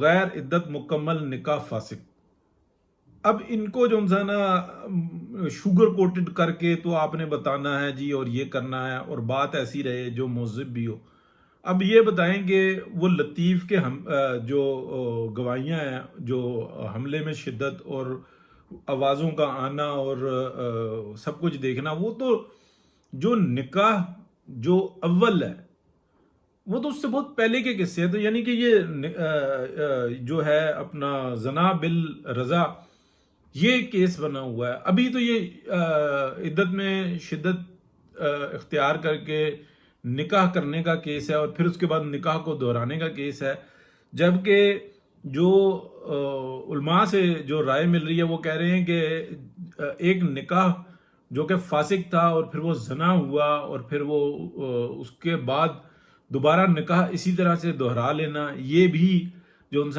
غیر عدت مکمل نکاح فاسق۔ اب ان کو جو ہے نا شوگر کوٹڈ کر کے تو آپ نے بتانا ہے جی اور یہ کرنا ہے، اور بات ایسی رہے جو مہذب بھی ہو۔ اب یہ بتائیں کہ وہ لطیف کے جو گواہیاں ہیں، جو حملے میں شدت اور آوازوں کا آنا اور سب کچھ دیکھنا، وہ تو جو نکاح جو اول ہے وہ تو اس سے بہت پہلے کے قصے ہیں۔ تو یعنی کہ یہ جو ہے اپنا زنا بالرضا، یہ کیس بنا ہوا ہے۔ ابھی تو یہ عدت میں شدت اختیار کر کے نکاح کرنے کا کیس ہے، اور پھر اس کے بعد نکاح کو دہرانے کا کیس ہے، جبکہ جو علماء سے جو رائے مل رہی ہے وہ کہہ رہے ہیں کہ ایک نکاح جو کہ فاسق تھا اور پھر وہ زنا ہوا، اور پھر وہ اس کے بعد دوبارہ نکاح اسی طرح سے دہرا لینا، یہ بھی جو